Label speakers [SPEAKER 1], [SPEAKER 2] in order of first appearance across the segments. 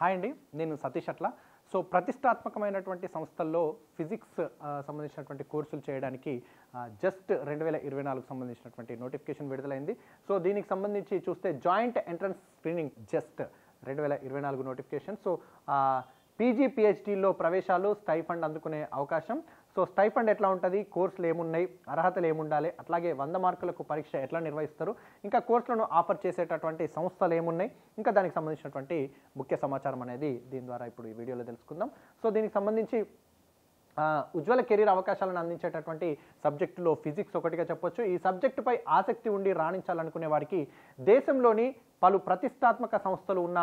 [SPEAKER 1] Hi అండి, నేను సతీష్ అట్ల. సో ప్రతిష్టాత్మకమైనటువంటి సంస్థల్లో ఫిజిక్స్ సంబంధించినటువంటి కోర్సులు చేయడానికి జస్ట్ 2024 సంబంధించినటువంటి నోటిఫికేషన్ విడుదలైంది. సో దీనికి సంబంధించి చూస్తే joint entrance screening JEST 2024 notification. So PG పిహెచ్డీలో ప్రవేశాలు స్టైఫండ్ అందుకునే అవకాశం. సో స్టైఫండ్ ఎట్లా ఉంటుంది, కోర్సులు ఏమున్నాయి, అర్హతలు ఏముండాలి, అట్లాగే 100 మార్కులకు పరీక్ష ఎట్లా నిర్వహిస్తారు, ఇంకా కోర్సులను ఆఫర్ చేసేటటువంటి సంస్థలు ఏమున్నాయి, ఇంకా దానికి సంబంధించినటువంటి ముఖ్య సమాచారం అనేది దీని ద్వారా ఇప్పుడు ఈ వీడియోలో తెలుసుకుందాం. సో దీనికి సంబంధించి ఉజ్వల కెరీర్ అవకాశాలను అందించేటటువంటి సబ్జెక్టులో ఫిజిక్స్ ఒకటిగా చెప్పొచ్చు. ఈ సబ్జెక్టుపై ఆసక్తి ఉండి రాణించాలనుకునే వారికి దేశంలోని పలు ప్రతిష్టాత్మక సంస్థలు ఉన్న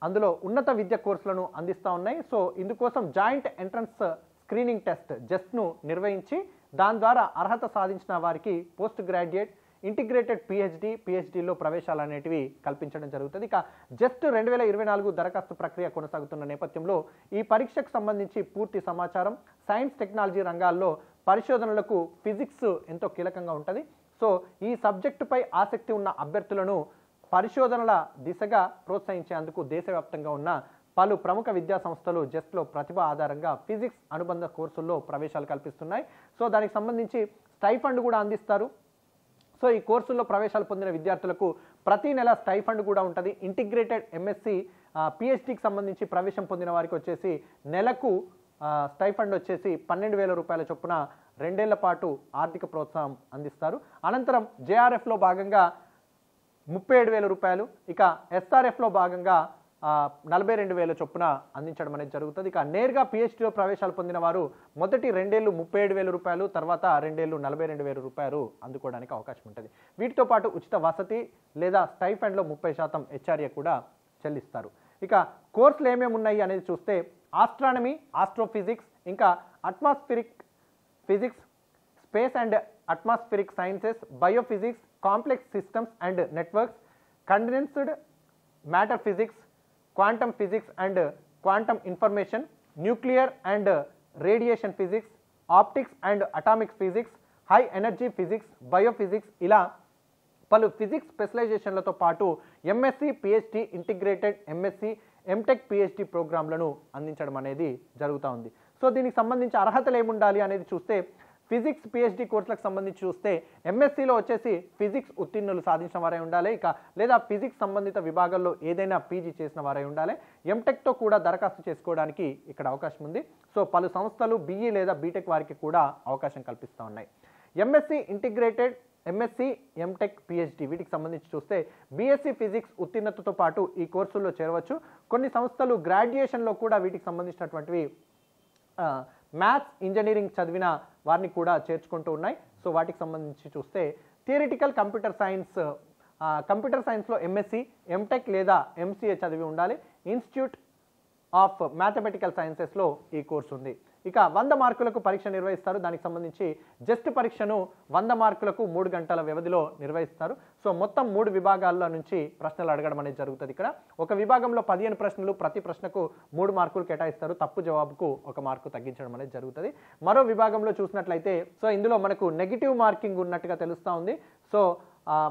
[SPEAKER 1] అందులో ఉన్నత విద్య కోర్సులను అందిస్తూ ఉన్నాయి. సో ఇందుకోసం జాయింట్ ఎంట్రన్స్ స్క్రీనింగ్ టెస్ట్ జస్ట్ను నిర్వహించి దాని ద్వారా అర్హత సాధించిన వారికి పోస్ట్ గ్రాడ్యుయేట్ ఇంటిగ్రేటెడ్ పిహెచ్డీలో ప్రవేశాలు అనేటివి కల్పించడం జరుగుతుంది. ఇక జస్ట్ 2024 దరఖాస్తు ప్రక్రియ కొనసాగుతున్న నేపథ్యంలో ఈ పరీక్షకు సంబంధించి పూర్తి సమాచారం, సైన్స్ టెక్నాలజీ రంగాల్లో పరిశోధనలకు ఫిజిక్స్ ఎంతో కీలకంగా ఉంటుంది. సో ఈ సబ్జెక్టుపై ఆసక్తి ఉన్న అభ్యర్థులను పరిశోధనల దిశగా ప్రోత్సహించేందుకు దేశవ్యాప్తంగా ఉన్న పలు ప్రముఖ విద్యా సంస్థలు జస్ట్లో ప్రతిభ ఆధారంగా ఫిజిక్స్ అనుబంధ కోర్సుల్లో ప్రవేశాలు కల్పిస్తున్నాయి. సో దానికి సంబంధించి స్టైఫండ్ కూడా అందిస్తారు. సో ఈ కోర్సుల్లో ప్రవేశాలు పొందిన విద్యార్థులకు ప్రతి నెల స్టైఫండ్ కూడా ఉంటుంది. ఇంటిగ్రేటెడ్ ఎంఎస్సి పిహెచ్డికి సంబంధించి ప్రవేశం పొందిన వారికి వచ్చేసి నెలకు స్టైఫండ్ వచ్చేసి 12,000 రూపాయల చొప్పున 2 ఏళ్ల పాటు ఆర్థిక ప్రోత్సాహం అందిస్తారు. అనంతరం జేఆర్ఎఫ్లో భాగంగా 37,000 రూపాయలు, ఇక ఎస్ఆర్ఎఫ్లో భాగంగా 42,000 చొప్పున అందించడం అనేది జరుగుతుంది. ఇక నేరుగా పిహెచ్డీలో ప్రవేశాలు పొందిన వారు మొదటి 2 ఏళ్ళు 37,000 రూపాయలు, తర్వాత 2 ఏళ్ళు 42,000 రూపాయలు అందుకోవడానికి అవకాశం ఉంటుంది. వీటితో పాటు ఉచిత వసతి లేదా స్టైఫండ్లో 30% హెచ్ఆర్ఏ కూడా చెల్లిస్తారు. ఇక కోర్సులు ఏమేమి ఉన్నాయి అనేది చూస్తే ఆస్ట్రానమీ, ఆస్ట్రోఫిజిక్స్, ఇంకా atmospheric physics, space and atmospheric sciences, biophysics, complex systems and networks, condensed matter physics, quantum physics and quantum information, nuclear and radiation physics, optics and atomic physics, high energy physics, biophysics, ఇలా పలు physics స్పెషలైజేషన్లతో పాటు MSc, PhD, integrated MSc, MTech PhD ప్రోగ్రాంలను అందించడం అనేది జరుగుతూ ఉంది. So దీనికి సంబంధించి అర్హతలు ఏముండాలి అనేది చూస్తే ఫిజిక్స్ పిహెచ్డి కోర్సులకు సంబంధించి చూస్తే ఎంఎస్సిలో వచ్చేసి ఫిజిక్స్ ఉత్తీర్ణులు సాధించిన వారే ఉండాలి, ఇక లేదా ఫిజిక్స్ సంబంధిత విభాగాల్లో ఏదైనా పీజీ చేసిన వారే ఉండాలి. ఎంటెక్తో కూడా దరఖాస్తు చేసుకోవడానికి ఇక్కడ అవకాశం ఉంది. సో పలు సంస్థలు బీఈ లేదా బీటెక్ వారికి కూడా అవకాశం కల్పిస్తూ ఉన్నాయి. MSc integrated MSc, MTech, PhD వీటికి సంబంధించి చూస్తే బీఎస్సీ ఫిజిక్స్ ఉత్తీర్ణతతో పాటు ఈ కోర్సుల్లో చేరవచ్చు. కొన్ని సంస్థలు గ్రాడ్యుయేషన్లో కూడా వీటికి సంబంధించినటువంటివి మ్యాథ్స్, ఇంజనీరింగ్ చదివిన వారిని కూడా చేర్చుకుంటూ ఉన్నాయి. సో వాటికి సంబంధించి చూస్తే థియరిటికల్ కంప్యూటర్ సైన్స్లో ఎంఎస్సి, ఎంటెక్ లేదా ఎంసీఏ చదివి ఉండాలి. ఇన్స్టిట్యూట్ ఆఫ్ మ్యాథమెటికల్ సైన్సెస్లో ఈ కోర్సు ఉంది. ఇక 100 మార్కులకు పరీక్ష నిర్వహిస్తారు. దానికి సంబంధించి జస్ట్ పరీక్షను 100 మార్కులకు 3 గంటల వ్యవధిలో నిర్వహిస్తారు. సో మొత్తం 3 విభాగాల్లో నుంచి ప్రశ్నలు అడగడం అనేది జరుగుతుంది. ఇక్కడ ఒక విభాగంలో 15 ప్రశ్నలు, ప్రతి ప్రశ్నకు 3 మార్కులు కేటాయిస్తారు. తప్పు జవాబుకు 1 మార్కు తగ్గించడం అనేది జరుగుతుంది. మరో విభాగంలో చూసినట్లయితే సో ఇందులో మనకు నెగిటివ్ మార్కింగ్ ఉన్నట్టుగా తెలుస్తూ ఉంది. సో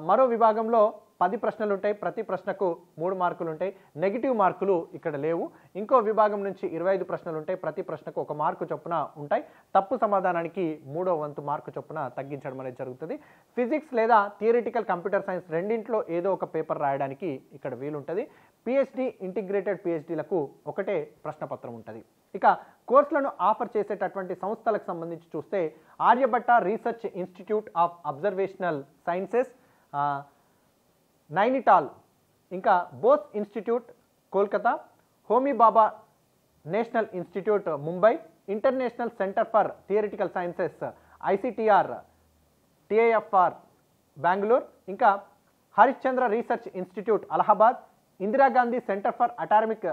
[SPEAKER 1] మరో విభాగంలో 10 ప్రశ్నలు ఉంటాయి, ప్రతి ప్రశ్నకు 3 మార్కులు ఉంటాయి. నెగిటివ్ మార్కులు ఇక్కడ లేవు. ఇంకో విభాగం నుంచి 25 ప్రశ్నలు ఉంటాయి, ప్రతి ప్రశ్నకు 1 మార్కు చొప్పున ఉంటాయి. తప్పు సమాధానానికి 3వ వంతు మార్కు చొప్పున తగ్గించడం అనేది జరుగుతుంది. ఫిజిక్స్ లేదా థియరిటికల్ కంప్యూటర్ సైన్స్ రెండింటిలో ఏదో ఒక పేపర్ రాయడానికి ఇక్కడ వీలుంటుంది. పిహెచ్డి, ఇంటిగ్రేటెడ్ పిహెచ్డీలకు ఒకటే ప్రశ్నపత్రం ఉంటుంది. ఇక కోర్సులను ఆఫర్ చేసేటటువంటి సంస్థలకు సంబంధించి చూస్తే Aryabhatta research institute of observational sciences Nainital, ఇంకా Bose institute Kolkata, Homi Bhabha national institute Mumbai, international centre for theoretical sciences ICTR TIFR Bengaluru, ఇంకా Harishchandra research institute Allahabad, Indira Gandhi centre for atomic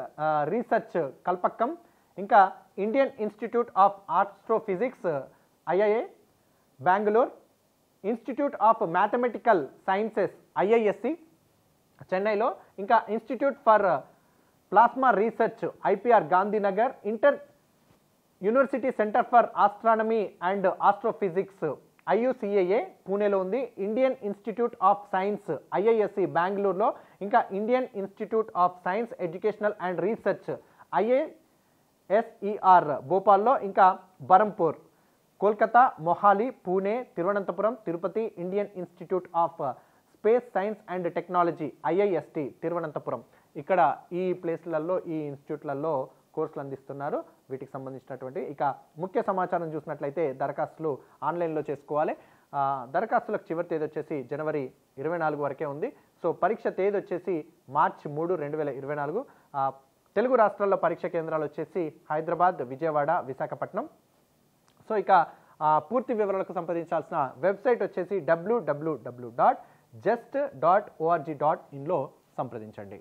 [SPEAKER 1] research Kalpakkam, ఇంకా Indian institute of astrophysics IIA Bengaluru, institute of mathematical sciences IISC చెన్నైలో, ఇంకా institute for plasma research IPR Gandhinagar, university centre for astronomy and astrophysics IUCAA పూణేలో ఉంది, Indian institute of science IISc బెంగళూరులో, ఇంకా Indian institute of science educational and research IISER భోపాల్లో, ఇంకా Berhampur, Kolkata, Mohali, Pune, Thiruvananthapuram, Tirupati, Indian institute of space science and technology IIST Thiruvananthapuram. ఇక్కడ ఈ ప్లేస్లలో ఈ ఇన్స్టిట్యూట్లలో కోర్సులు అందిస్తున్నారు. వీటికి సంబంధించినటువంటి ఇక ముఖ్య సమాచారం చూసినట్లయితే దరఖాస్తులు ఆన్లైన్లో చేసుకోవాలి. దరఖాస్తులకు చివరి తేదీ వచ్చేసి జనవరి 24 వరకే ఉంది. సో పరీక్ష తేదీ వచ్చేసి మార్చి 3, 2024. తెలుగు రాష్ట్రాల్లో పరీక్ష కేంద్రాలు వచ్చేసి హైదరాబాద్, విజయవాడ, విశాఖపట్నం. సో ఇక పూర్తి వివరాలకు సంప్రదించాల్సిన వెబ్సైట్ వచ్చేసి www.just.org.in లో సంప్రదించండి.